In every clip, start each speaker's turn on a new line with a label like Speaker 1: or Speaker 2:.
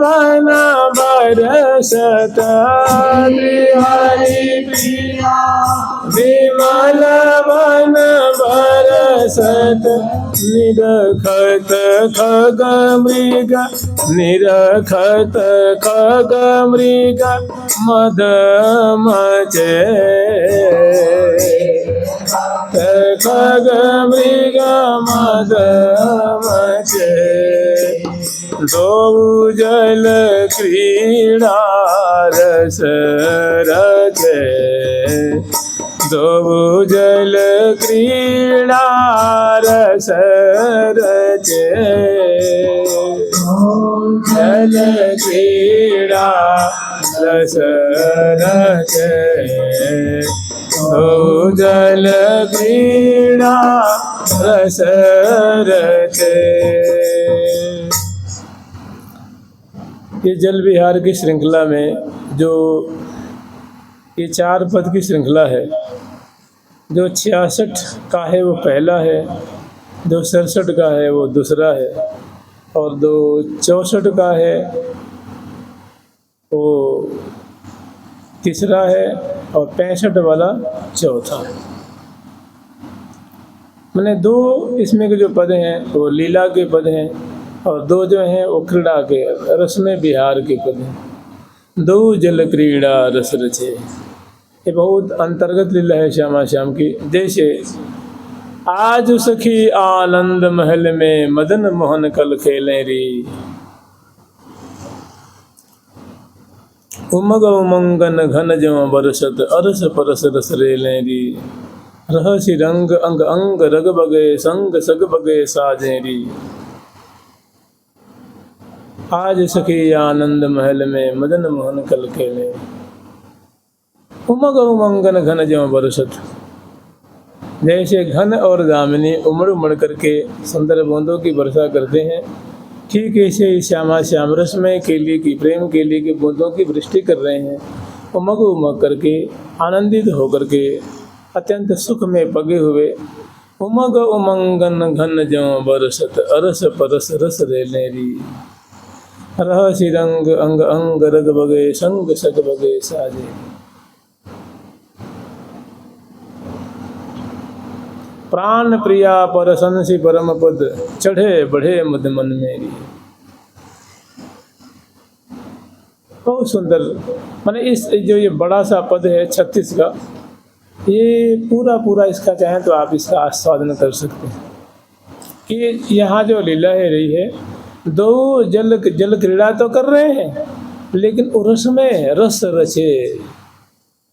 Speaker 1: बन बरसत बिहारी प्रिया विमल बन बरसत निरखत खग मृग निरखत खग मृग मद मचे खग मृग मद मचे दो जल क्रीड़ा रस रचे दो जल क्रीड़ा रस रचे जल क्रीड़ा रस रचे दो जल क्रीड़ा रस रचे। ये जल विहार की श्रृंखला में जो ये 4 पद की श्रृंखला है, जो 66 का है वो पहला है, जो 67 का है वो दूसरा है, और जो 64 का है वो तीसरा है, और 65 वाला चौथा है। मैंने 2 इसमें के जो पद हैं वो लीला के पद हैं, और 2 जो हैं वो क्रीड़ा के रस में विहार के पद हैं। 2 जल क्रीड़ा रस रचे, ये बहुत अंतर्गत लीला है श्यामा श्याम की। जैसे आज सखी आनंद महल में मदन मोहन कल खेलें री, उमग उमंगन घन ज्यों बरसत अरस परस रस रेलें री, रहसी रंग अंग अंग रग बगे संग सग बगे साजें री। आज सखी आनंद महल में मदन मोहन कल खेले, उमग उमंगन घन ज्यों बरसत। जैसे घन और दामिनी उमड़ उमड़ करके सुंदर बूंदों की वर्षा करते हैं, ठीक ऐसे ही श्यामा श्याम रसमय केली की प्रेम केली की बूंदों की वृष्टि कर रहे हैं। उमग उमग करके आनंदित होकर के अत्यंत सुख में पगे हुए, उमग उमंगन घन ज्यों बरसत अरस परस रस रेलेरी, रहसी रंग अंग अंग रग बगे संग सग बगे साजे। प्राण प्रिया परसंसी परम पद चढ़े बढ़े मद मन मेरी। बहुत सुंदर, माने इस जो ये बड़ा सा पद है 36 का, ये पूरा इसका चाहें तो आप इसका आस्वादन कर सकते हैं कि यहाँ जो लीला है रही है, 2 जल क्रीड़ा तो कर रहे हैं, लेकिन रस में रस रचे।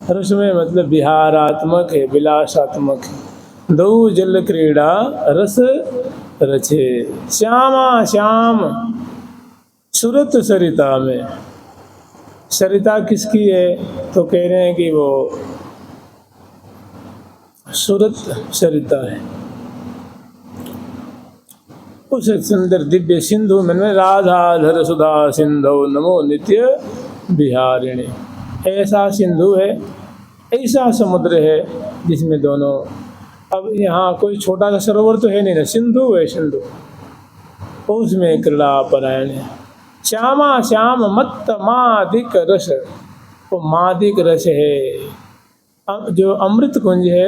Speaker 1: रस में मतलब विहारात्मक है, विलासात्मक है। 2 जल क्रीड़ा रस रचे, श्यामा श्याम सुरत सरिता में। सरिता किसकी है तो कह रहे हैं कि वो सुरत सरिता है। उस सुंदर दिव्य सिंधु में राधा धर सुधा सिंधु नमो नित्य बिहारिणी। ऐसा सिंधु है, ऐसा समुद्र है जिसमें दोनों, अब यहाँ कोई छोटा सा सरोवर तो है नहीं ना, सिंधु है सिंधु, उसमें क्रीड़ा परायण है। श्यामा श्याम मत्त मादिक रस, वो मादिक रस है। अब जो अमृत कुंज है,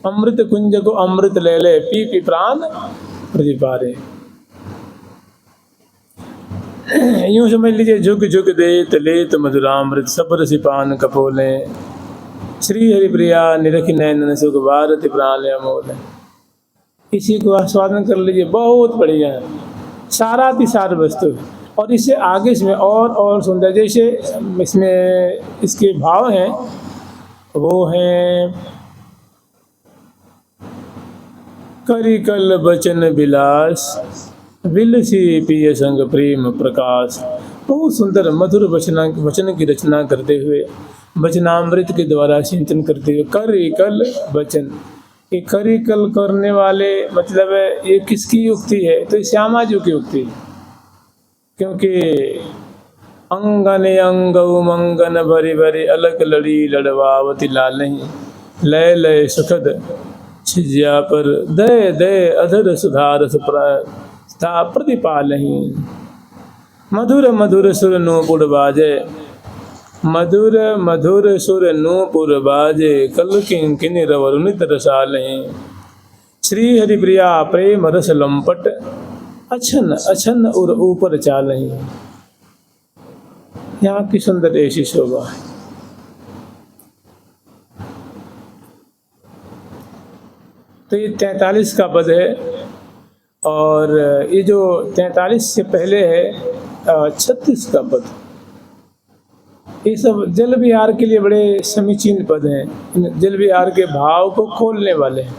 Speaker 1: अमृत कुंज को अमृत ले ले पी पी प्राण प्रतिपारे। यूं समझ लीजिए, झुक झुक देत लेत मधुरामृत सब रसिपान कपोले, श्री हरिप्रिया निरख नैनन सुख भारत प्राण अमोल। इसी को आस्वादन कर लीजिए, बहुत बढ़िया है, सारा तिसार वस्तु है। और इससे आगे इसमें और सुंदर, जैसे इसमें इसके भाव हैं वो हैं करिकल बचन विलास विलसी पिय संग प्रेम प्रकाश। बहुत सुंदर मधुर वचन की रचना करते हुए, वचनामृत के द्वारा सिंचन करते हुए, करिकल वचन। ये करिकल करने वाले मतलब ये किसकी युक्ति है तो श्यामा जी की युक्ति है, क्योंकि अंगन अंग उमंगन भरी भरी अलग लड़ी लड़वावती लाल नहीं, लय लय सुखद छिज्या पर दय दय अधर सुधार प्रतिपाल नहीं। मधुर मधुर सुर नूपुर बाजे, मधुर मधुर सुर नूपुर बाजे, कल किंकिनी रवरुनित रसाले। श्री हरिप्रिया प्रेम रस लंपट, अछन अछन और ऊपर चाले। यहाँ की सुंदर ऐसी शोभा है। तो ये 43 का पद है, और ये जो 43 से पहले है 36 का पद। ये सब जल विहार के लिए बड़े समीचीन पद हैं, इन जल विहार के भाव को खोलने वाले हैं।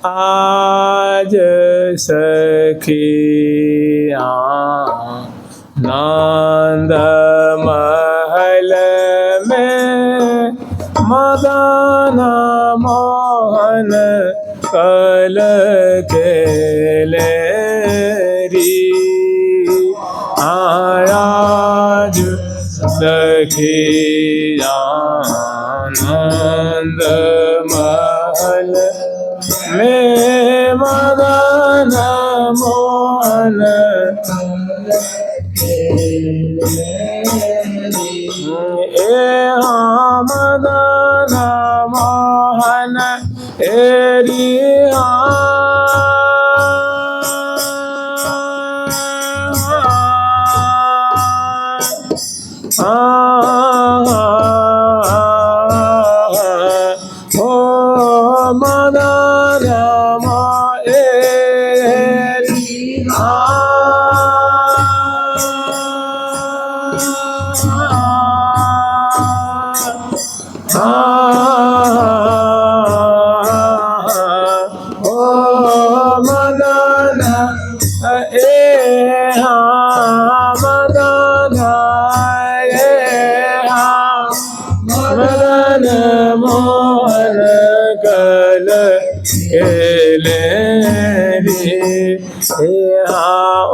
Speaker 1: आज सखी नंद महल में मदन मोहन कल खेले री। आज सखी आनंद महल में मदन मोहन मदन मोहन एरी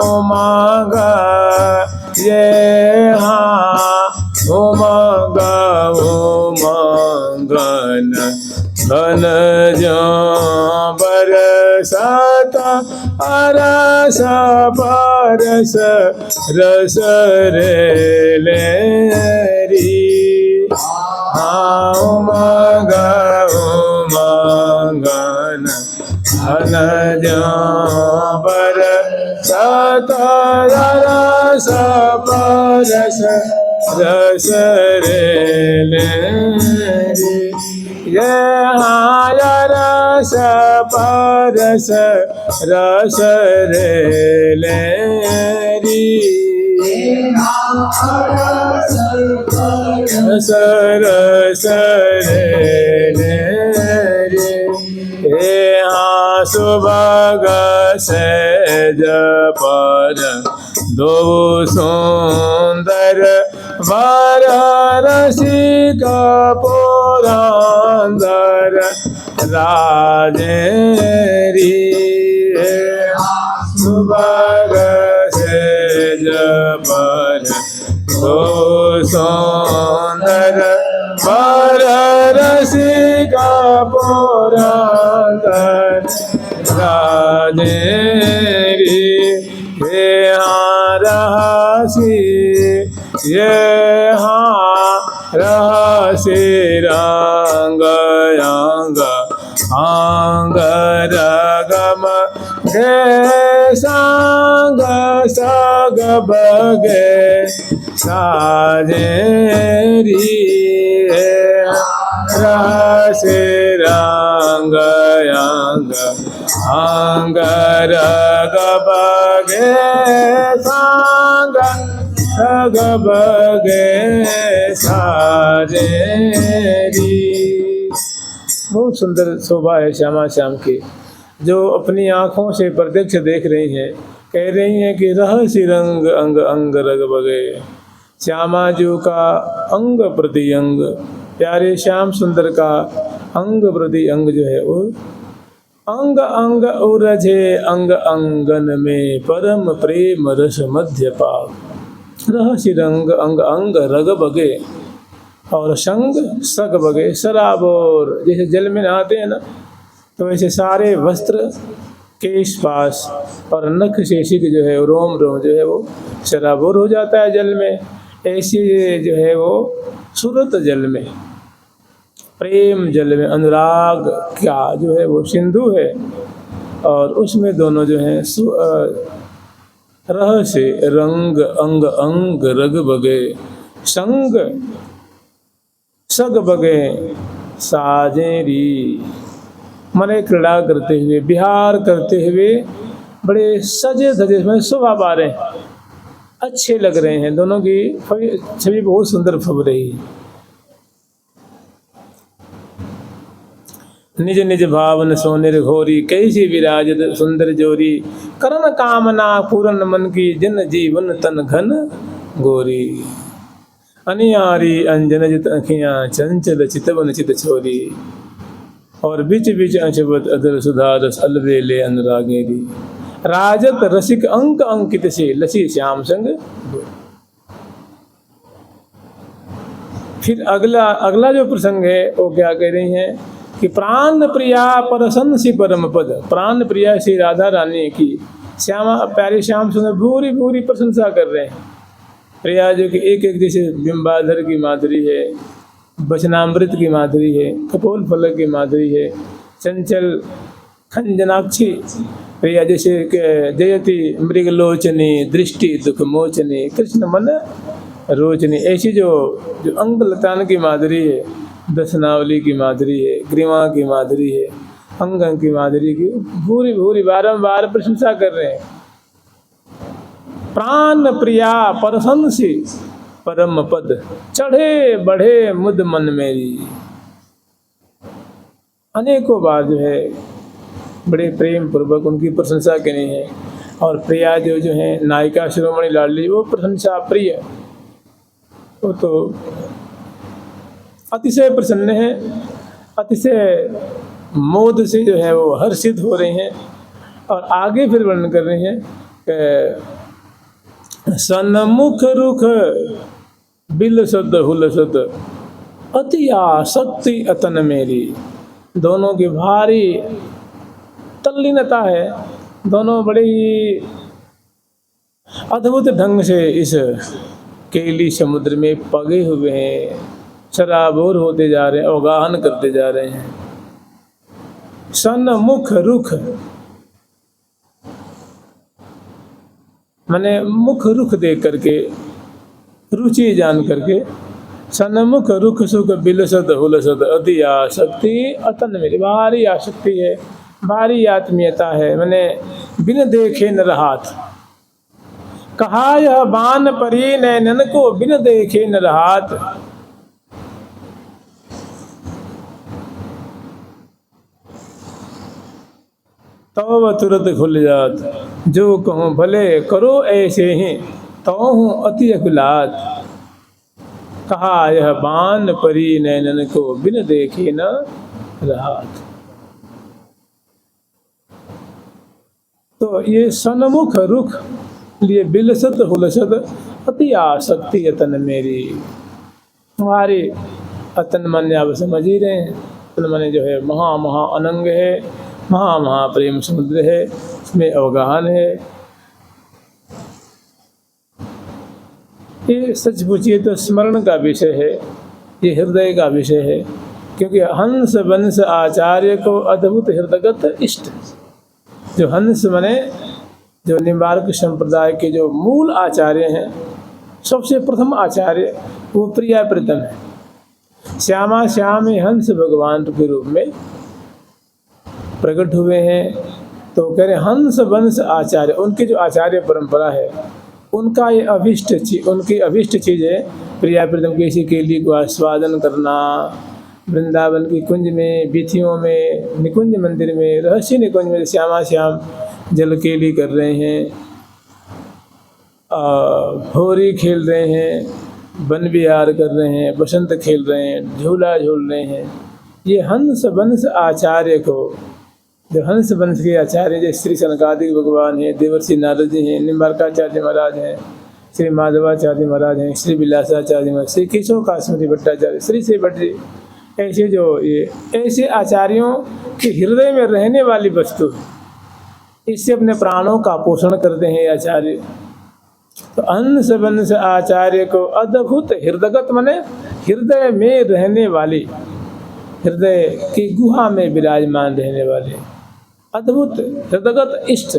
Speaker 1: उमंग ये उमंग उमंगन घन जो बरसात अरस परस रस रे उमंग उमंगन घन जो बरसात रस परस रस रे ये रस परस रस रे रस रस रे सुभग से जपर दो सुंदर वर रसिक पुरंदर राजेरी। सुभग से जपर दो सुंदर वर रसिक पुरंदर राजेरी। ये रहसी रंग अंग अंग रगम गे संग सग बगे साजेरी। रहसी रंग अंग अंग रग बगे संग सग बगे साजेरी। बहुत सुंदर शोभा है श्यामा श्याम की, जो अपनी आँखों से प्रत्यक्ष देख रही हैं। कह रही हैं कि रहसी रंग अंग अंग रग बगे। श्यामा जी का अंग प्रति अंग, प्यारे श्याम सुंदर का अंग प्रति अंग जो है वो अंग अंग उरझे अंग अंगन में परम प्रेम रस मध्य पाव। रहसी रंग अंग अंग रग बगे और संग सग बगे। शराब और जैसे जल में नहाते हैं ना, तो वैसे सारे वस्त्र केश पास और नख शेषिक जो है रोम रोम जो है वो सराबोर हो जाता है जल में। ऐसे जो है वो सूरत जल में, प्रेम जल में अनुराग क्या जो है वो सिंधु है, और उसमें दोनों जो हैं रह से रंग अंग अंग रग बगे संग सग बगे साजेरी। मने क्रीड़ा करते हुए, विहार करते हुए बड़े सजे धजे में शोभा पा रहे हैं, अच्छे लग रहे हैं। दोनों की छवि बहुत सुंदर फब रही है। निज निज भावन सोनिर घोरी कैसी विराजत सुंदर जोरी। करण कामना पूरन मन की जन जीवन तन घन गोरी। अनियारी अंजन जित अखियाँ चंचल चितवन चित छोरी। और बिच बिच अंशवत अदर सुधा रस अलबेले अनुरागेरी। राजत रसिक अंक अंकित से लसी श्याम संग। फिर अगला जो प्रसंग है वो क्या कह रही हैं कि प्राण प्रिया परसंसी परम पद। प्राण प्रिया श्री राधा रानी की श्यामा प्यारे श्याम सुंदर भूरी भूरी प्रशंसा कर रहे हैं। प्रिया जो कि एक एक जैसे बिंबाधर की माधुरी है, वचनामृत की माधुरी है, कपोल फलक की माधुरी है, चंचल खंजनाक्षी प्रिया जैसे जयति मृगलोचनी दृष्टि दुख मोचनी कृष्ण मन रोचनी। ऐसी जो अंग लतान की माधुरी है, दशनावली की माधुरी है, ग्रीवा की माधुरी है, अंगन की माधुरी की भूरी भूरी बारंबार प्रशंसा कर रहे हैं। प्राण प्रिया परसंसी परम पद चढ़े बढ़े मुद मन मेरी। अनेकों बार जो है बड़े प्रेम पूर्वक उनकी प्रशंसा करनी है। और प्रिया जो है नायिका शिरोमणि लाडली, वो प्रशंसा प्रिय, वो तो अतिशय प्रसन्न है, अतिशय मोद से जो है वो हर्षित हो रहे हैं। और आगे फिर वर्णन कर रहे हैं सन्मुख रुख बिलसत हुलसत अति आसक्ति अतन मेरी। दोनों की भारी तल्लीनता है, दोनों बड़े ही अद्भुत ढंग से इस केली समुद्र में पगे हुए हैं, शराबोर होते जा रहे हैं, अवगाहन करते जा रहे हैं। सन्मुख रुख माने मुख रुख देख करके, रुचि जान करके, सन्मुख रुख सुख बिलसत हुलसत अति आसक्ति अतन मेरी। भारी आसक्ति है, भारी आत्मीयता है, मैंने बिन देखे न रहात। कहा यह बान परी नैनन को बिन देखे न रहात। तो तुरंत खुल जात, जो कहूँ भले करो ऐसे ही, तो हूँ अति अकुलात। कहा यह बान परी नैनन को बिन देखे न रहात। तो ये सन्मुख रुख लिए बिलसत हुलसत अति आसक्ति अतन मेरी। हमारे अतन मन आप समझ ही रहे हैं, अतन मन जो है महा महा अनंग है, महा महा प्रेम समुद्र है, इसमें अवगाहन है। ये सच पूछिए तो स्मरण का विषय है, ये हृदय का विषय है। क्योंकि हंस वंश आचार्य को अद्भुत हृदयगत इष्ट, जो हंस मने जो निम्बार्क संप्रदाय के जो मूल आचार्य हैं, सबसे प्रथम आचार्य वो प्रिया प्रीतम है। श्यामा श्याम हंस भगवान के रूप में प्रकट हुए हैं। तो कह रहे हंस वंश आचार्य, उनकी जो आचार्य परंपरा है, उनका ये उनकी अभिष्ट चीज़ है प्रिया प्रीतम की इसी केली को आस्वादन करना, वृंदावन की कुंज में, बीथियों में, निकुंज मंदिर में, रहस्य निकुंज में श्यामा श्याम जल केली कर रहे हैं, होरी खेल रहे हैं, वन विहार कर रहे हैं, बसंत खेल रहे हैं, झूला झूल रहे हैं। ये हंस वंश आचार्य को, जो हंस वंश के आचार्य जो श्री सनकादिक भगवान हैं, देवर्षि नारद जी हैं, निम्बार्काचार्य महाराज हैं, श्री माधवाचार्य महाराज हैं, श्री विलासाचार्य महाराज, श्री केशव काश्मीरी भट्टाचार्य, श्री भट्ट जी, ऐसे जो ये ऐसे आचार्यों के हृदय में रहने वाली वस्तु, इससे अपने प्राणों का पोषण करते हैं आचार्य। तो अंश वंश आचार्य को अद्भुत हृदयगत माने हृदय में रहने वाले, हृदय की गुहा में विराजमान रहने वाले अद्भुत हृदयगत इष्ट।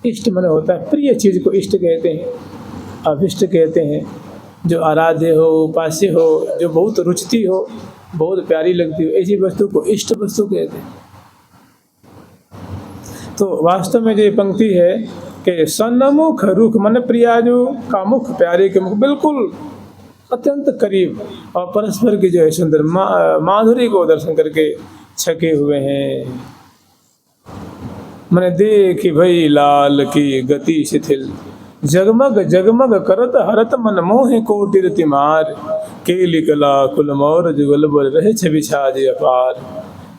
Speaker 1: इष्ट माने होता है प्रिय चीज को इष्ट कहते हैं, अभिष्ट कहते हैं। जो आराध्य हो, उपास्य हो, जो बहुत रुचती हो, बहुत प्यारी लगती हो, ऐसी वस्तु को इष्ट वस्तु कहते हैं। तो वास्तव में जो पंक्ति है कि सन्मुख रुख मन प्रियाजू का मुख प्यारे के मुख बिल्कुल अत्यंत करीब, और परस्पर की जो है सुंदर माधुरी को दर्शन करके छके हुए हैं। मैंने देखी भई लाल की गति शिथिल, जगमग जगमग करत हरत मन मोहे कोटि रति मार, केली कला कुल मोर जुगल बर रहे छवि छाज अपार,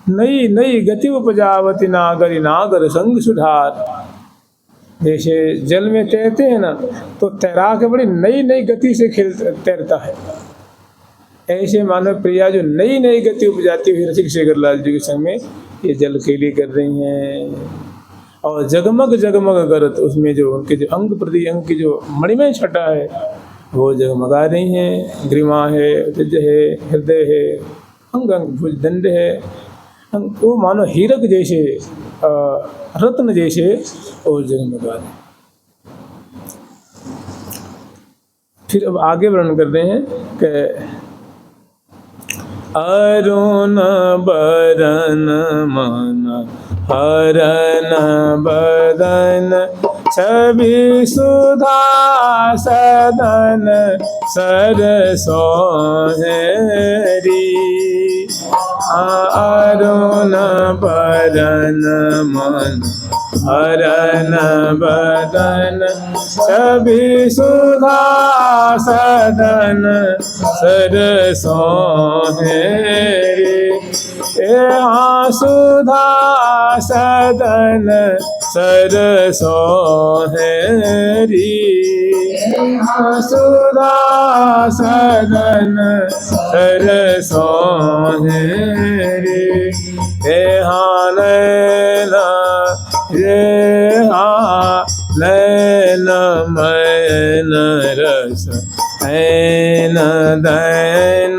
Speaker 1: नई नई गति उपजावती नागरी नागर संग सुधार। जैसे जल में तैरते हैं ना, तो तैराक बड़ी नई नई गति से तैरता है, ऐसे मानव प्रिया जो नई नई गति उपजाती हुई रसिक शेखर लाल जी के संग में ये जल केली कर रही हैं। और जगमग जगमग करत, उसमें जो उनके जो अंग प्रति अंग की जो मणिमय छटा है वो जगमगा रही हैं। ग्रीवा है, ध्वज है, हृदय है, अंग अंग भुज दंड है, वो मानो हीरक जैसे रत्न जैसे और जगमगा रहे। फिर अब आगे वर्णन करते हैं कि अरुण बरन मन हरन बदन छवि सुधा सदन सरसोहरी, अरुण बरन मन हरन बदन छवि सुधा सदन सरसोहरी, यहाँ सुधा सदन सरसोहरी, सुधा सदन सरसोहरी, यहाँ नैना नैन मैन रस ऐन दैन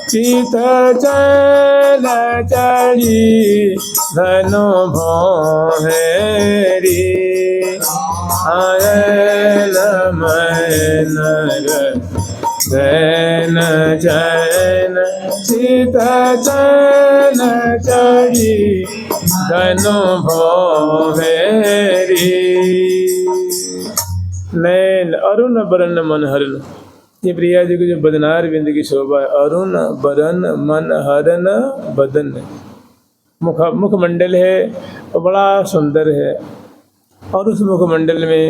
Speaker 1: चित चल चढ़ी धनु भोहरी, ऐन मैन रस दैन चैन चित चल चढ़ी धनु भोहरी। नैन अरुण बरन मन हरन, ये प्रिया जी को जो बदनार बिंद की शोभा है। अरुण बरन मन हरन बदन, मुखमंडल है और बड़ा सुंदर है, और उस मुखमंडल में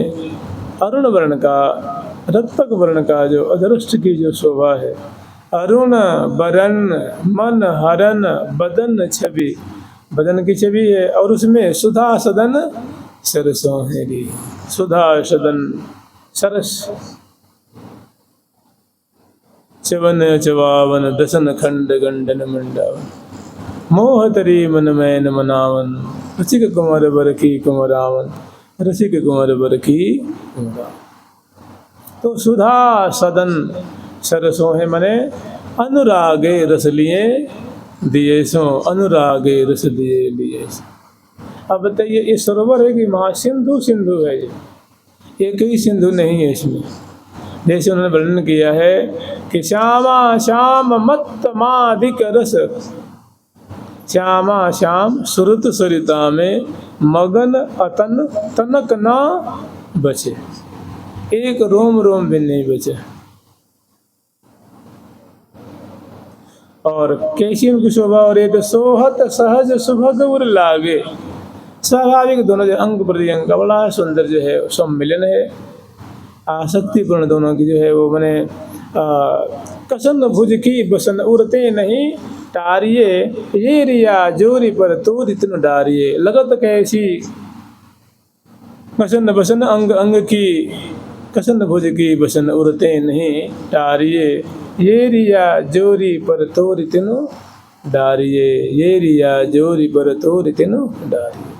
Speaker 1: अरुण वर्ण का, रक्तक वर्ण का जो अदृष्ट की जो शोभा है। अरुण बरन मन हरन बदन छवि, बदन की छवि है, और उसमें सुधा सदन सरसोहरी, सुधा सदन सरस चवन चवावन दसन खंड गंडन मंडावन, मोहतरी मन मैन मनावन, रसिक कुंवर बर की कुंवरावन, रसिक कुंवर बर की कुंवरावन। तो सुधा सदन सरसों है मने अनुरागे रस लिए दिए सो, अनुरागे रस दिए लिए सो। अब बताइए ये सरोवर है कि महासिंधु सिंधु है, ये एक ही सिंधु नहीं है इसमें। जैसे उन्होंने वर्णन किया है कि श्यामा श्याम मत माधिक रस, श्यामा श्याम सुरत सरिता में मगन अतन तनक ना बचे, एक रोम रोम भी नहीं बचे। और कैसी उनकी शोभा हो रही है, तो सोहत सहज सुभग उर लागे, स्वाभाविक दोनों जो अंग प्रति अंग का बड़ा सुंदर जो है सम्मिलन है। आसक्तिपूर्ण दोनों की जो है वो मैंने कसन भुज की बसन उड़ते नहीं टारिये, ये रिया जोरी पर तो इतन डारिये, लगत कैसी कसन बसन अंग अंग की, कसन भुज की बसन उड़ते नहीं टारिये, ये रिया जोरी पर तो इतनो डारिये, ये रिया जोरी पर तो इतनो डारिये।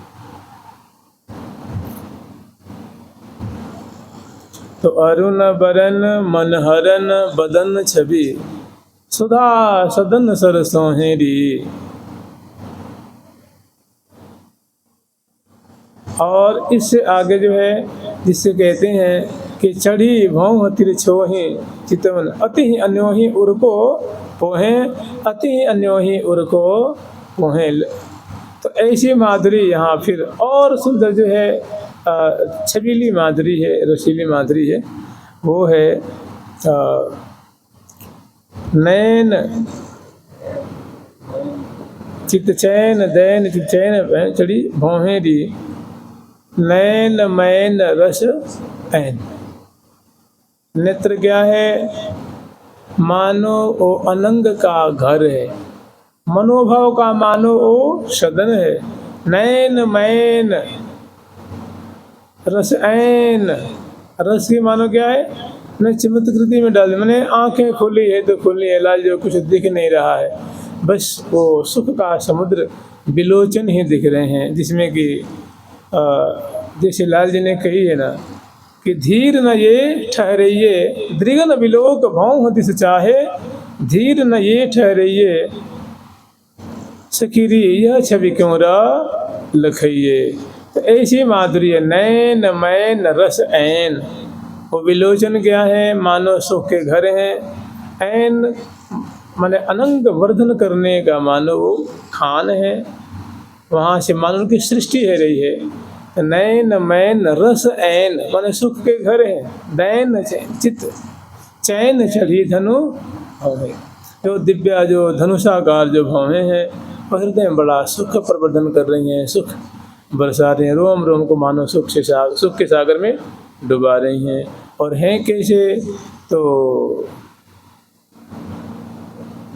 Speaker 1: तो अरुण बरन मनहरन बदन छवि, सुधा सदन सरसों हेरी। और इससे आगे जो है, जिससे कहते हैं कि चढ़ी भौं तिर छोहि चितवन, अति ही अन्योहि उर्को पोहे, अति ही अन्योहि उर्को पोहे। तो ऐसी माधुरी यहाँ फिर और सुंदर जो है, छबीली माधुरी है, रसीली माधुरी है, वो है नैन चित चैन दैन चित चैन चढ़ी भौहें दी, नैन मैन रस ऐन। नेत्र क्या है? मानो ओ अनंग का घर है, मनोभाव का मानो ओ सदन है। नैन मैन रस ऐन, रस की मानो क्या है? मैंने चमत्कृति में डाल, मैंने आंखें खोली है तो खोली है लाल, जो कुछ दिख नहीं रहा है, बस वो सुख का समुद्र बिलोचन ही दिख रहे हैं, जिसमें कि जैसे लाल जी ने कही है ना कि धीर न ये ठहरइये, दृगन बिलोक भौं दिस चाहे, धीर न ये ठहरइये, सखीरी यह छवि क्यों रा लखइये। तो ऐसी माधुरी है, नैन मैन रस ऐन। वो विलोचन क्या है? मानो सुख के घर हैं। ऐन माने अनंग वर्धन करने का मानो वो खान है, वहाँ से मानो उनकी सृष्टि है रही है। तो नैन मैन रस ऐन माने सुख के घर हैं। दैन चित चैन चढ़ी धनु भौहें, जो दिव्या जो धनुषाकार जो भौहें हैं, वह हृदय में बड़ा सुख प्रवर्धन कर रही हैं, सुख बरसा रही हैं, रोम रोम को मानो सुख के सागर में डुबा रही हैं। और हैं कैसे? तो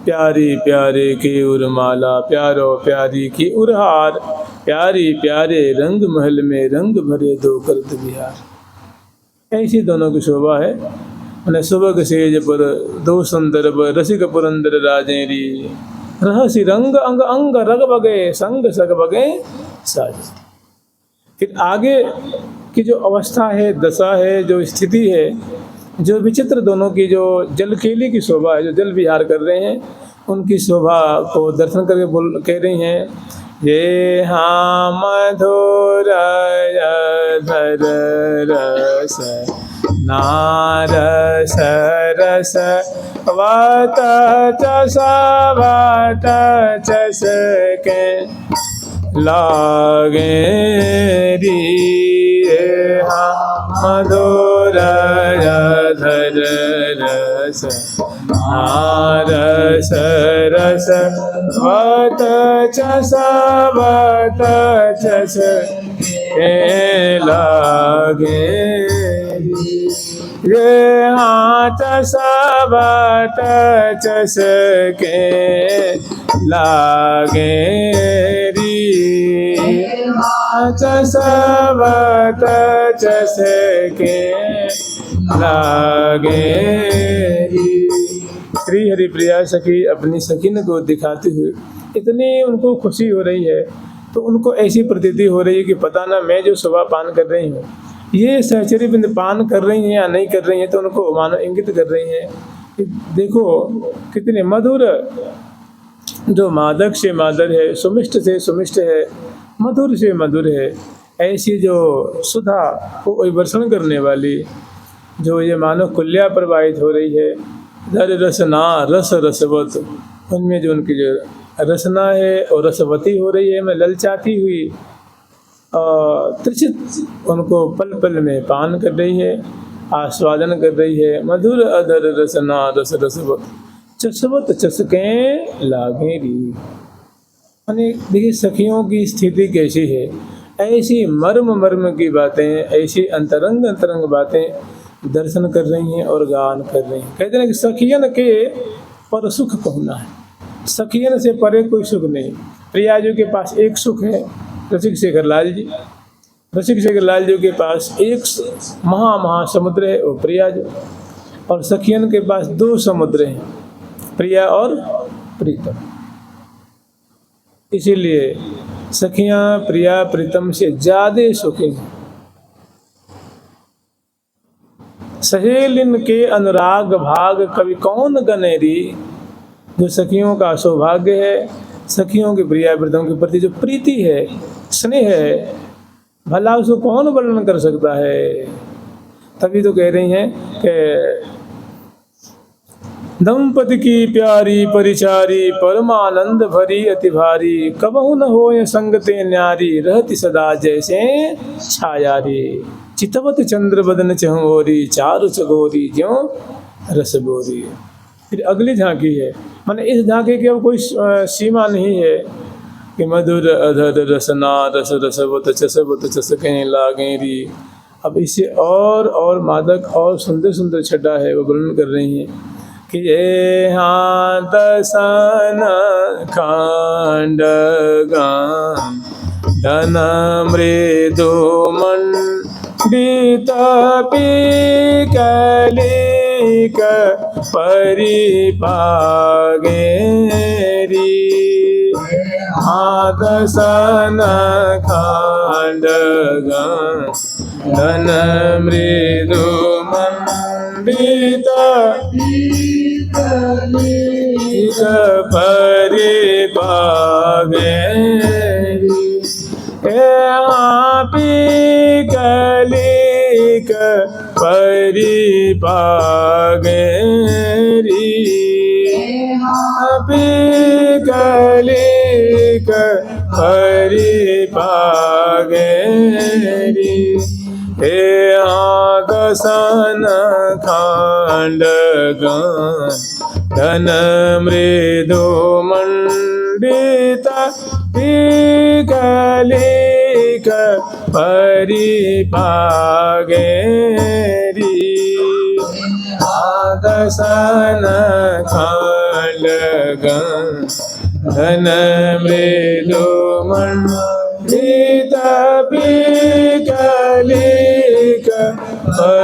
Speaker 1: प्यारी प्यारे की उर्माला, प्यारो प्यारी की उरहार, प्यारी प्यारे रंग महल में रंग भरे दो करत बिहार। ऐसी दोनों की शोभा है। मैंने सुबह सेज पर दो सुंदर रसिक पुरंदर राजेरी, रहसी रंग अंग अंग रग बगे संग सग बगे साज। फिर आगे की जो अवस्था है, दशा है, जो स्थिति है, जो विचित्र दोनों की जो जलकेली की शोभा है, जो जल विहार कर रहे हैं, उनकी शोभा को दर्शन करके कह रही हैं, ये हाँ मधुर धर रस नारस रस वत चस वत चस के लागे री, मधुर धर रस नारस रस वत चस के लागे रे, हाथ सबट चस के लागे री, हाथ सबट चस के लागे री। श्री हरि प्रिया सखी अपनी सखीन को दिखाते हुए इतनी उनको खुशी हो रही है, तो उनको ऐसी प्रतीति हो रही है कि पता ना मैं जो शोभा पान कर रही हूँ, ये सहचरी बिंद पान कर रही हैं या नहीं कर रही हैं। तो उनको मानो इंगित कर रही हैं कि देखो कितने मधुर, जो मादक से मादर है, सुमिष्ट से सुमिष्ट है, मधुर से मधुर है। ऐसी जो सुधा को वर्षण करने वाली, जो ये मानो कुल्या प्रवाहित हो रही है, धर रसना रस रसवत, उनमें जो उनकी जो रसना है और रसवती हो रही है, मैं ललचाती हुई त्रिचित उनको पल पल में पान कर रही है, आस्वादन कर रही है। मधुर अधर रसना रस रसवत चसवत चसके लागेरी। माने देखिए सखियों की स्थिति कैसी है, ऐसी मर्म मर्म की बातें, ऐसी अंतरंग अंतरंग बातें दर्शन कर रही हैं और गान कर रही हैं। कहते हैं कि सखियन के पर सुख कहना है, सखियन से परे कोई सुख नहीं। प्रिया जी के पास एक सुख है, रसिक शेखर लाल जी। रसिक शेखर लाल जी के पास एक महा समुद्र है, वो प्रिया जी। और सखियन के पास दो समुद्र हैं, प्रिया और प्रीतम। इसीलिए सखियां प्रिया प्रीतम से ज्यादा सुखी हैं। सहेलिन के अनुराग भाग कवि कौन गनेरी। जो सखियों का सौभाग्य है, सखियों के प्रियावृतों के प्रति जो प्रीति है, स्नेह है, भला उसको कौन वर्णन कर सकता है। तभी तो कह रही हैं कि दंपति की प्यारी परिचारी परमानंद भरी अति भारी कबहु न होय संगते न्यारी रहती सदा जैसे छायारी चितवत चंद्र बदन चहोरी चारु चकोरी ज्यों रस बोरी। फिर अगली झांकी है, माने इस झांकी की अब कोई सीमा नहीं है कि मधुर अधर रसना रस रसवत चसवत चसकें लागेरी। अब इससे और मादक और सुंदर सुंदर छटा है वो वर्णन कर रही हैं कि ये हाँ दसन खंड गान धन मृदु मंडित पीकलिक परिपागेरी। हाँ दसन खंड गान धन मृदु मंडित परिपागेरी। पीकलिक परिपागेरी। पीकलिक परिपागेरी। हे दसन खंड गान धन मृदु मंडित पीकलिक परिपागेरी। दसन खंड गान धन मृदु मंडित पीकलिक परिपागेरी।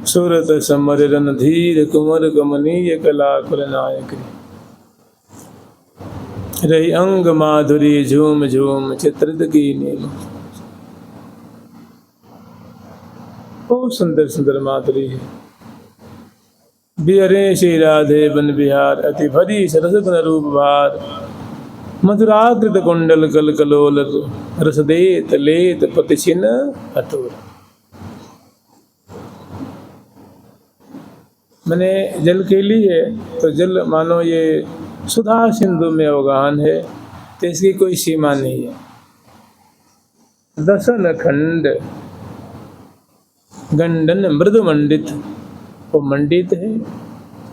Speaker 1: सूरत समर रणधीर कुंवर कमनीय कला कुलनायक। रही अंग माधुरी झूम झूम चित्रित की नील। बहुत सुंदर सुंदर माधुरी है। बिहरे श्री राधे बन बिहार अति भरी सरस गुण रूप भार। मधुराकृत कुंडल कल कलोल रसदेत लेत पतिछिन अतुर। मैंने जल केली है तो जल मानो ये सुधा सिंधु में अवगाहन है, तो इसकी कोई सीमा नहीं है। दसन खंड गंडन मृदु मंडित, वो मंडित है,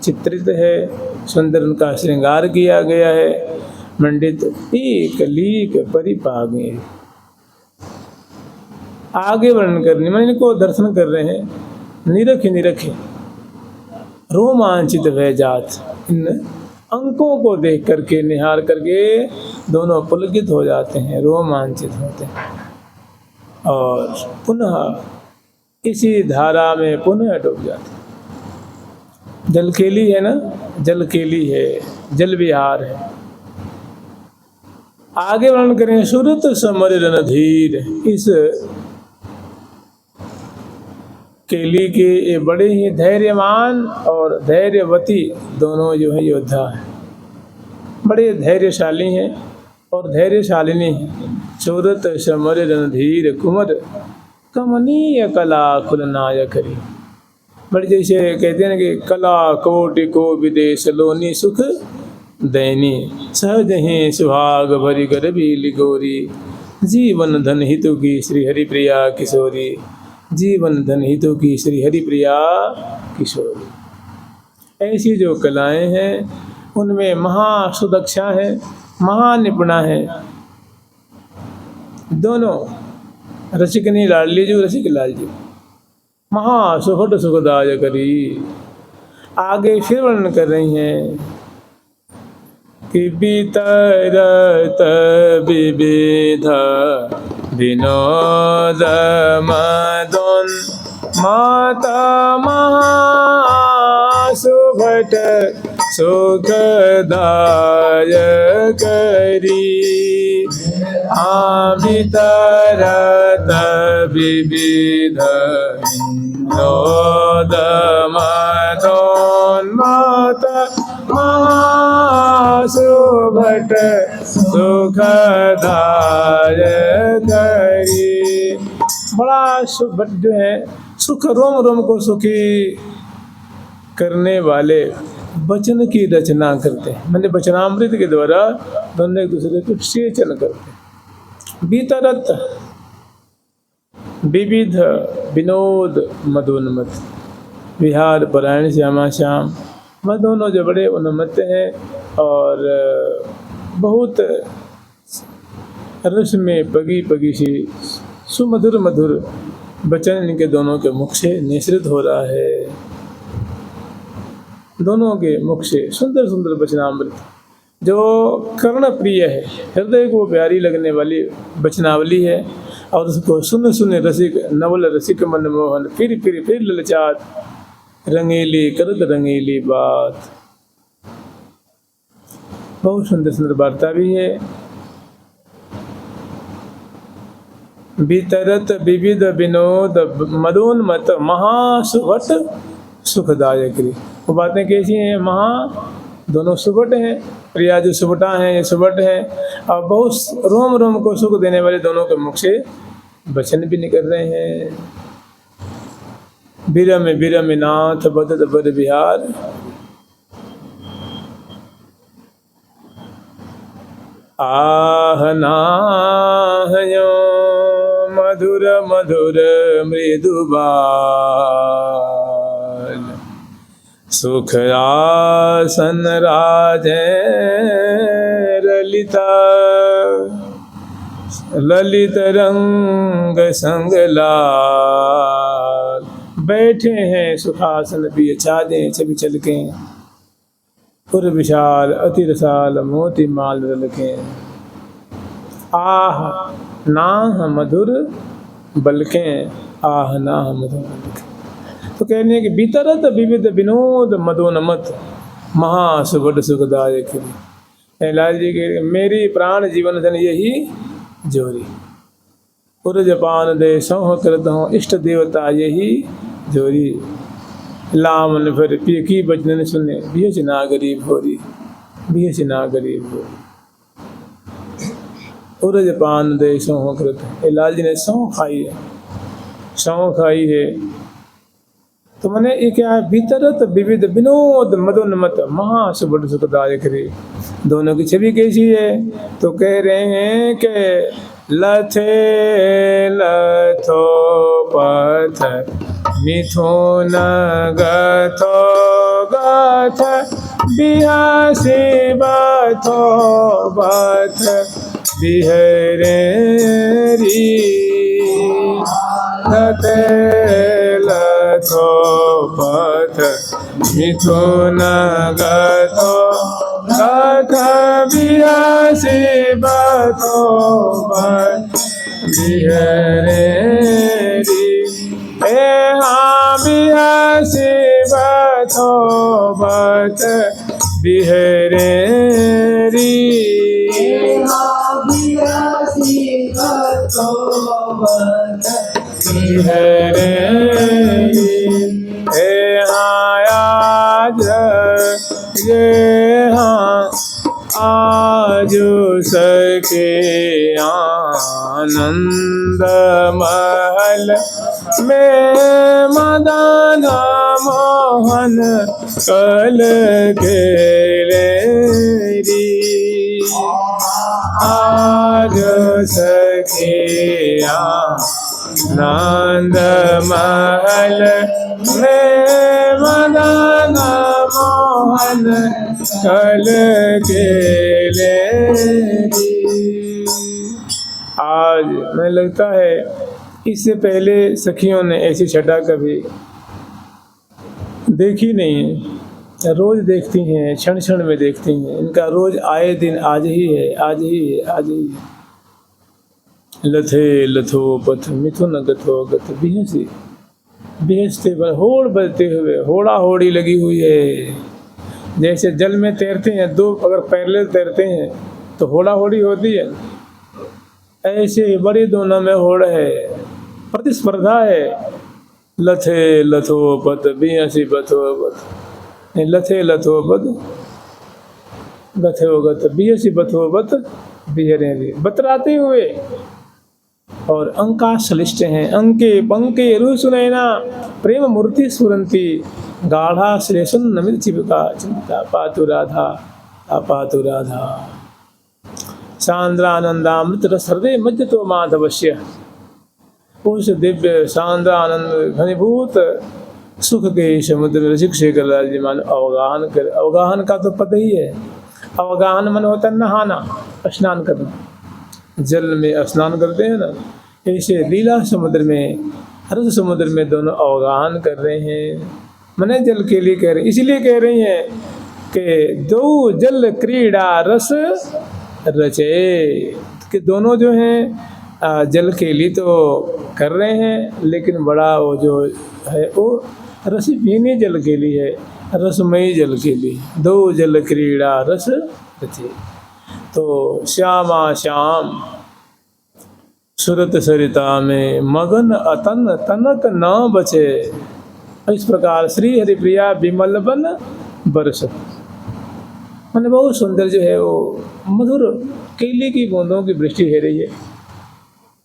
Speaker 1: चित्रित है, सुंदर उनका श्रृंगार किया गया है। मंडित एक लीक परिपागे। आगे वर्णन करने मैं इनको दर्शन कर रहे हैं, निरखे निरखे रोमांचित भय जात। इन अंकों को देख करके निहार करके दोनों पुलकित हो जाते हैं, रोमांचित होते हैं और पुनः इसी धारा में पुनः डूब जाते हैं। जल केली है ना, जल केली है, जल विहार है। आगे वर्णन करें सुरत समर रणधीर। इस केली के ये बड़े ही धैर्यवान और धैर्यवती दोनों जो है योद्धा हैं, बड़े धैर्यशाली हैं और धैर्यशालिनी हैं। सूरत समर रणधीर कुंवर कमनीय कला कुलनायकरी। बड़े जैसे कहते हैं कि कला कोटि को विदेश लोनी सुख दैनी सहज ही सुहाग भरी गरबी लिगोरी। जीवन धन हितु की श्री हरिप्रिया किशोरी। जीवन धन हितु की श्री हरिप्रिया किशोरी। ऐसी जो कलाएं हैं उनमें महासुदक्षा है, महानिपुणा है। दोनों रसिकनी लाडली जी, रसिक लाल जी महासुखद सुखदाय करी। आगे फिर वर्णन कर रही हैं कि बीतरत विविध विनोद मदन माता महासुभट सुखदायकरी वितरत विविध विनोदमतोन्मत महासुभट सुखदायकरी। बड़ा सुभट जो है सुख रोम रोम को सुखी करने वाले वचन की रचना करते हैं, मैंने वचनामृत के द्वारा दोनों एक दूसरे को सेचन करते हैं। वितरत विविध विनोद मदोन्मत, विहार परायण श्यामा श्याम, वह दोनों जो बड़े उन्मत्त हैं और बहुत रस में पगी पगी सी सुमधुर मधुर वचन इनके दोनों के मुख से निसृत हो रहा है। दोनों के मुख से सुंदर सुंदर वचनामृत जो कर्ण प्रिय है, हृदय को प्यारी लगने वाली वचनावली है और उसको सुन सुन रसिक नवल रसिक मनमोहन फिर ललचात रंगीली करत रंगीली बात। बहुत सुंदर सुंदर वार्ता भी है। वितरत विविध विनोद मदोन्मत महासुभट सुखदायकरी। वो बातें कैसी हैं? दोनों सुभट हैं, प्रिया जो सुभटा हैं ये सुभट हैं और बहुत रोम रोम को सुख देने वाले दोनों के मुख से वचन भी निकल रहे हैं। बिरम बिरम नाथ बदत बद बिहार, आह नाहयो मधुर मधुर मृदुबाल, सुख आसन राजे ललिता, ललित रंग संग लाल। बैठे हैं सुखासन भी छादे छवि चलके, पुर विशाल अति रसाल मोती माल रलके। आह नाह मधुर बलके, आह नाह मधुर बलके। तो कहने कि वितरत विविध विनोद मदोन्मत महासुभट सुखदायक। लाल जी के मेरी प्राण जीवन धन यही जोरी, पुरज पान दे सौह करत हूँ इष्ट देवता यही जोरी। लामन फिर पिय की बचन सुने, बिहच ना गरीब होरी, बिहच ना गरीब होरी। पुरज पान दे सौह करत, लाल जी ने सौह खाई है, सौह खाई है। तो मैंने ये क्या है? वितरत विविध विनोद मदोन्मत महासुभट सुखदायक रे। दोनों की छवि कैसी है? तो कह रहे हैं कि लथे लथो पथ मिथुन गथो गथ बिहासी बथो बथ बिहरेरी। लथे लथो पथ मिथुन गथो गथ बिहासी बथो बथ बिहरेरी। बिहासी बथो बथ बिहरेरी। बिहासी बथो बथ बिहरेरी। आज ये हाँ आज सके आनंद महल में मदन मोहन कल खेलेरी। आज सके आनंद महल में मदन मोहन कल खेलेरी। आज मैं लगता है इससे पहले सखियों ने ऐसी छटा कभी देखी नहीं है। रोज देखती हैं, क्षण क्षण में देखती हैं। इनका रोज आए दिन आज ही है, आज ही है, आज ही है। लथे लथो पथ मिथुन गथो गथ बिहसी, बिहसते पर होड़ बजते हुए होड़ा होड़ी लगी हुई है। जैसे जल में तैरते हैं, दो अगर पैरेलल तैरते हैं तो होड़ा होड़ी होती है, ऐसे बड़ी दोनों में होड़ है, प्रतिस्पर्धा है। लथे लथोपत बियसी बथोपत, लथे लथोपत गथोगत बियसी बथोपत बिहरे रे, बतराते हुए और अंका सलिष्ट हैं। अंके पंके रु सुनैना प्रेम मूर्ति स्फुरंती, गाढ़ा श्लेषण नमित चिपका चिंता पातु राधा अपातु राधा। सांद्रानंदामृत रस हृदय मध्य तो माधवश्य, उस दिव्य सांद्रानंद घनीभूत सुख के समुद्र में शिक्षे कर राज्यमान अवगाहन कर। अवगाहन का तो पता ही है, अवगाहन मन होता है नहाना, स्नान करना, जल में स्नान करते हैं ना, ऐसे लीला समुद्र में रस समुद्र में दोनों अवगाहन कर रहे हैं। मने जल के लिए कह रहे, इसलिए कह रही हैं कि दो जल क्रीड़ा रस रचे, कि दोनों जो हैं जल के लिए तो कर रहे हैं, लेकिन बड़ा वो जो है वो रस पीने जल के लिए है, रसमयी जल के लिए। दो जल क्रीड़ा रस रचे, तो श्यामा श्याम सुरत सरिता में मगन अतन तनक न बचे। इस प्रकार श्री हरिप्रिया विमल बन बरसत, मैंने बहुत सुंदर जो है वो मधुर केले की बूंदों की वृष्टि हो रही है।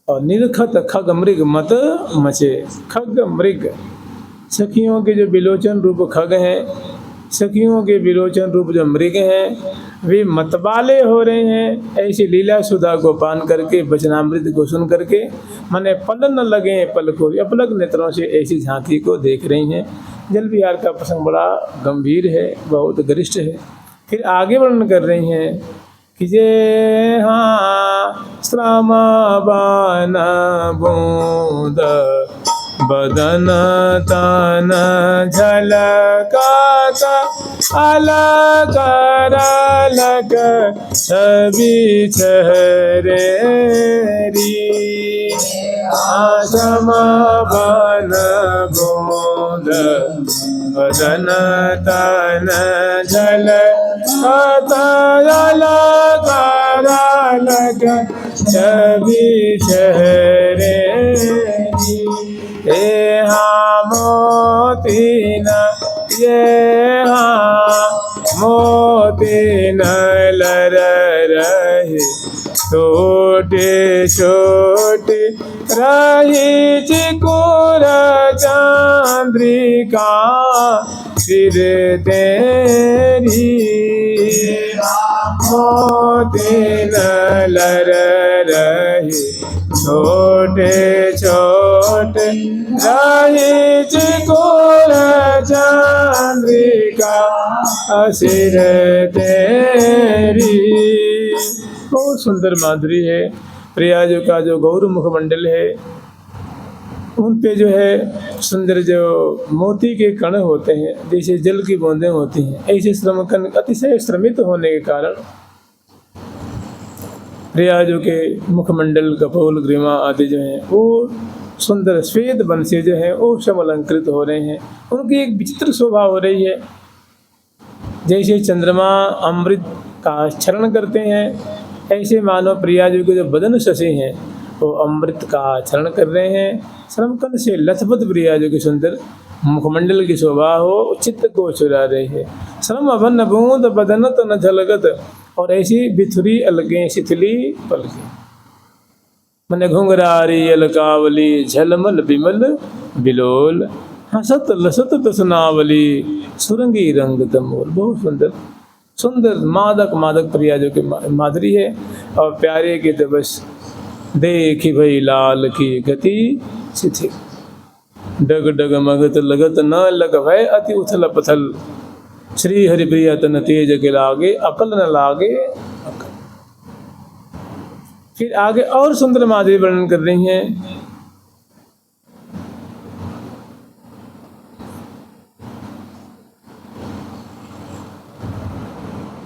Speaker 1: और निरखत खग मृग मत मचे, खग मृग सखियों के जो विलोचन रूप खग हैं, सखियों के विलोचन रूप जो मृग हैं, वे मतवाले हो रहे हैं। ऐसी लीला सुधा को पान करके, वचनामृत को सुन करके, माने पल न लगे पल को, अपलक नेत्रों से ऐसी झांकी को देख रही हैं। जल विहार का प्रसंग बड़ा गंभीर है, बहुत गरिष्ठ है। फिर आगे वर्णन कर रही हैं कि जे हाँ श्रम बन बूंद बदन तन झलकत अलग अलग छवि चेहरे री। श्रम बन बूंद बदन तन झलकत अलग अलग छवि चेहरे री। ये हाँ मोती न, ये हाँ मोती न लर रहे, छोटे छोटे रही चिकुर चंद्रिका सिर तेरी। मोती न लर रहे, छोटे छोटे रही चिकुर चंद्रिका सिर तेरी। बहुत सुंदर माधुरी है। प्रयाग का जो गौर मुखमंडल है, उन पे जो है सुंदर जो मोती के कण होते हैं, जैसे जल की बूंदें होती हैं, ऐसे श्रमकन अतिशय श्रमित होने के कारण प्रयाग के मुखमंडल, कपोल, ग्रीमा आदि जो हैं वो सुंदर श्वेत बन से जो है वो सब अलंकृत हो रहे हैं। उनकी एक विचित्र शोभा हो रही है, जैसे चंद्रमा अमृत का क्षरण करते हैं, ऐसे मानो प्रयाग के जो बदन शशि हैं वो अमृत का क्षरण कर रहे हैं। श्रमकन से लथपथ प्रयाग के सुंदर मुखमंडल की शोभा हो चित्त को चुरा रही है। श्रम अभन बूंद बदन तो न झलकत, और ऐसी बिथुरी अलगे शिथिली पलके, मन घुंघरारी अलकावली झलमल बिमल बिलोल, हसत लसत तसनावली सुरंगी रंग तमोल। बहुत सुंदर सुंदर मादक मादक प्रयाजों के माधुरी है। और प्यारे के तो बस देखी भई लाल की गति शिथिल, डग डग मगत लगत न लग भय अति उथल पथल, श्री हरिप्रिया तन तेज के लागे अकल न लागे अकल। फिर आगे और सुंदर माधुरी वर्णन कर रही हैं।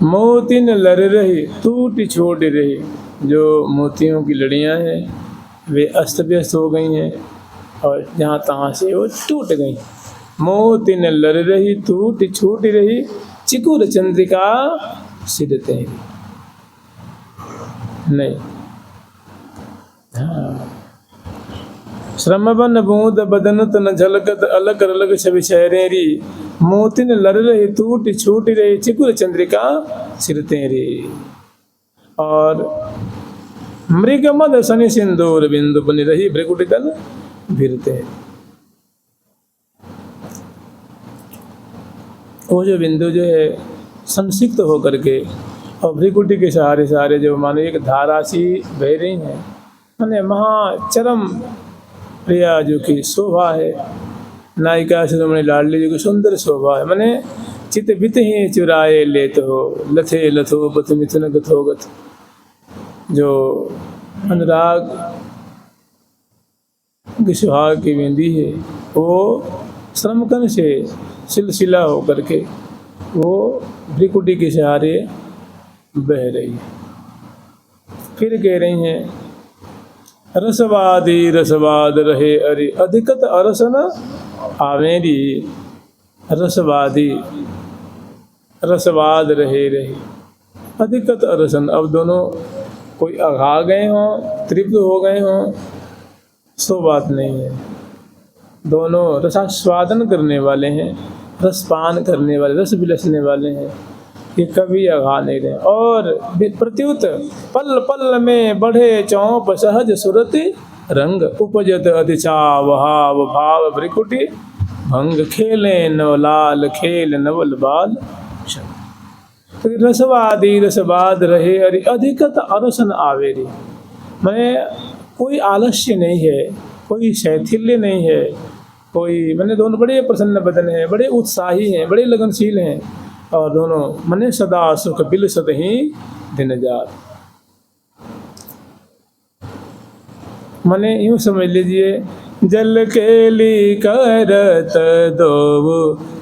Speaker 1: मोती न लड़ रही टूटी छोड़ रही, जो मोतियों की लड़ियां हैं वे अस्त व्यस्त हो गई हैं और जहाँ तहाँ से वो टूट गई। मोती न लड़ रही टूटी छूट रही, चिकुर चंद्रिका सिर तेरी। नहीं, हाँ, श्रमवन बूंद बदन तन झलकत अलग अलग छवि शहरेरी, मोतिन लर रही टूट छूट रही चिकुर चंद्रिका सिर तेरी। और मृग मद शनि सिंदूर बिंदु बनी रही भ्रिकुटी दल भिरते। वो जो बिंदु जो है संसिक्त होकर के और भ्रिकुटी के सहारे सहारे जो मानो एक धारा सी बह रही है, माने महाचरम प्रिया जो कि शोभा है, नायिका शिरोमणि लाडली जो कि सुंदर शोभा है। माने चित बित ही चुराए लेत हो, लथे लथो पथ मिथुन गथोगत। जो अनुराग की सुहाग की बिंदी है वो श्रमकन से सिलसिला होकर के वो भ्रिकुटी के सहारे बह रही है। फिर कह रही हैं रसवादी रसवाद रहे अरे अधिकत अरसन आवेरी। रसवादी रसवाद रहे रहे अधिकत अरसन। अब दोनों कोई अघा गए हों, तृप्त हो गए हों, सो बात नहीं है। दोनों रसास्वादन करने वाले हैं, रसपान करने वाले, रस बिलसने वाले हैं, ये कभी अघा नहीं रहे। और प्रत्युत पल पल में बढ़े चौप सहज सुरति रंग, उपजत अतिचाव भाव भाव भ्रिकुटी भंग, खेले नवलाल खेल नवल बाल। तो रसवादी रसवाद रहे अरे अधिकत अरसन आवेरी। मैं कोई आलस्य नहीं है, कोई शैथिल्य नहीं है, कोई मैंने दोनों बड़े प्रसन्न बदन हैं, बड़े उत्साही हैं, बड़े लगनशील हैं, और दोनों मने सदा सुख बिलसत ही दिन जात। मने यूँ समझ लीजिए जल केली करत दो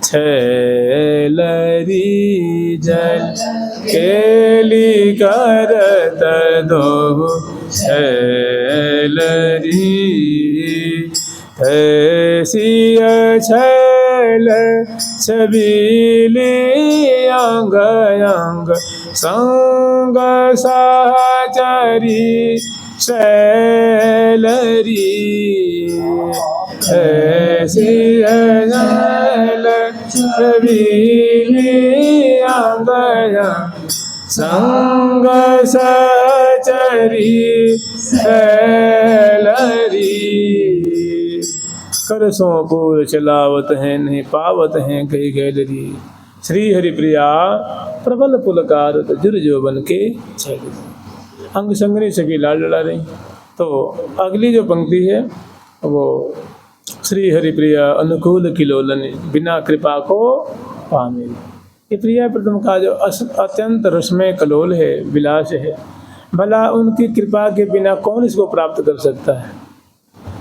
Speaker 1: छैलरी, जल केली करत दो छैलरी, ऐसी छैल छबीली अंग अंग संग सहचरी शैलरी। ऐसी छैल छबीली अंग अंग संग सहचरी शैलरी। करसों पूर चलावत हैं नहीं पावत हैं कई गैलरी, श्री हरिप्रिया प्रबल पुलकार जुर जो बन के चली। अंग संगनी सखी लाल लड़ा रही। तो अगली जो पंक्ति है वो श्री हरिप्रिया अनुकूल किलोलनी, बिना कृपा को पामे। ये प्रिया प्रथम का जो अत्यंत रसमय कलोल है, विलास है, भला उनकी कृपा के बिना कौन इसको प्राप्त कर सकता है,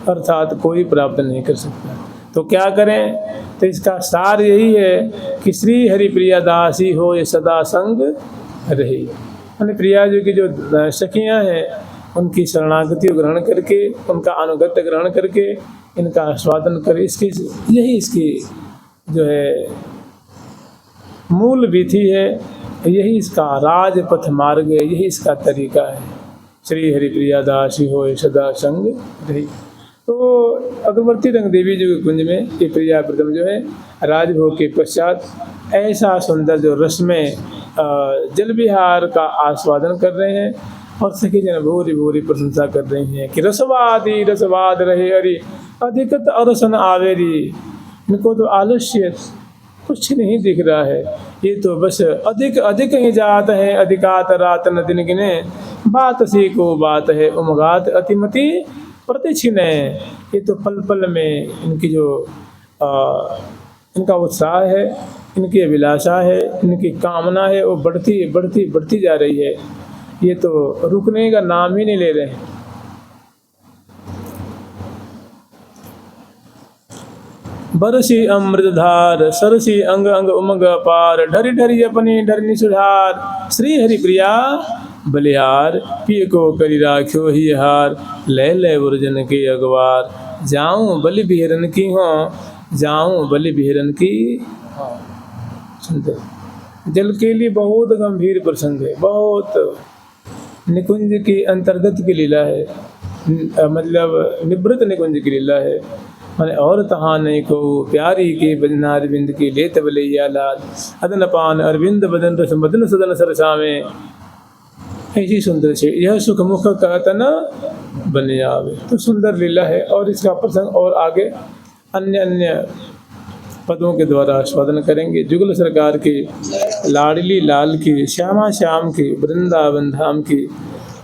Speaker 1: अर्थात कोई प्राप्त नहीं कर सकता। तो क्या करें? तो इसका सार यही है कि श्री हरिप्रिया दासी हो ये सदा संग रही। यानी प्रिया जी की जो सखियाँ हैं उनकी शरणागति को ग्रहण करके, उनका अनुगत्य ग्रहण करके, इनका आस्वादन कर, इसकी यही इसकी जो है मूल विधि है, यही इसका राजपथ मार्ग है, यही इसका तरीका है। श्री हरिप्रिया दासी हो सदा संग रही। तो अग्रवर्ती रंग देवी जी के कुंज में ये प्रिया प्रथम जो है राजभोग के पश्चात ऐसा सुंदर जो रसमय जल विहार का आस्वादन कर रहे हैं, और सखी जन भूरी भूरी प्रशंसा कर रही हैं कि रसवादी रसवाद रहे हरि अधिकत अरसन आवेरी। इनको तो आलस्य कुछ नहीं दिख रहा है, ये तो बस अधिक अधिक ही जात है, अधिकात रात न दिन गिने, बात सी को बात है उमगात अतिमति प्रतिछिन है। ये तो पल पल में इनकी जो इनका उत्साह है, इनकी अभिलाषा है, इनकी कामना है, वो बढ़ती बढ़ती बढ़ती जा रही है। ये तो रुकने का नाम ही नहीं ले रहे हैं। बरसी अमृतधार सरसी अंग अंग उमग पार, ढरी ढरी अपनी ढरनी सुधार, श्री हरिप्रिया बलिहार पिय को करी राख्यो ही हार, ले ले वर्जन के अगवार, जाऊं बलि बिहरन की हो, जाऊं बलि बिहरन की। सुनते जल के लिए बहुत गंभीर प्रसंग है, बहुत निकुंज की अंतर्गत की लीला है, मतलब निवृत्त निकुंज की लीला है। मैंने और तहाँ नहीं को प्यारी के बजना अरविंद की लेत बलैया लाल, अदन पान अरविंद बदन रस मदन सदन सरसा में, ऐसी सुंदर से यह सुख मुख का तना बन आवे। तो सुंदर लीला है और इसका प्रसंग और आगे अन्य अन्य पदों के द्वारा आस्वादन करेंगे। जुगल सरकार की, लाडली लाल की, श्यामा श्याम की, वृंदावन धाम की।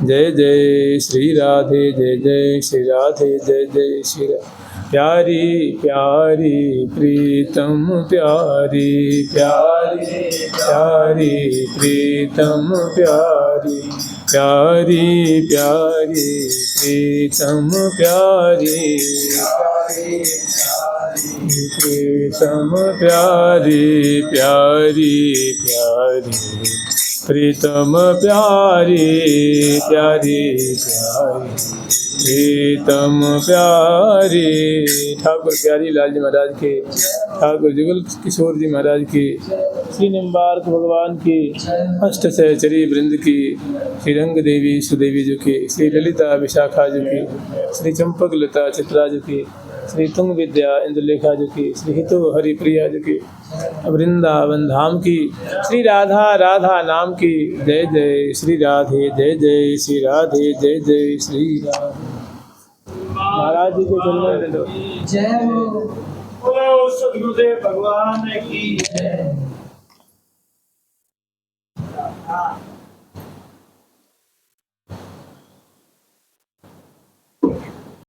Speaker 1: जय जय श्री राधे, जय जय श्री राधे, जय जय श्री राधे। प्यारी प्यारी प्रीतम प्यारी, प्यारी प्यारी प्रीतम प्यारी, प्यारी प्यारी प्रीतम प्यारी, प्रीतम प्यारी, प्यारी प्यारी प्रीतम प्यारी, प्यारी प्यारी प्रीतम प्यारी। ठाकुर प्यारी लाल जी महाराज के, ठाकुर जुगल किशोर जी महाराज की, श्री निम्बार्क भगवान की, अष्ट सहचरी वृंद की, श्री रंग देवी सुदेवी जी की, श्री ललिता विशाखा जी की, श्री चंपक लता चित्रा जी की, श्री तुंग विद्या इंद्रलेखा जी की, श्री हितु हरिप्रिया जी की, वृंदावन धाम की, श्री राधा राधा नाम की। जय जय श्री राधे, जय जय श्री राधे, जय जय श्री राधे। महाराज जी को चलने दे दो।
Speaker 2: जय बोलो सद्गुरुदेव भगवान की जय।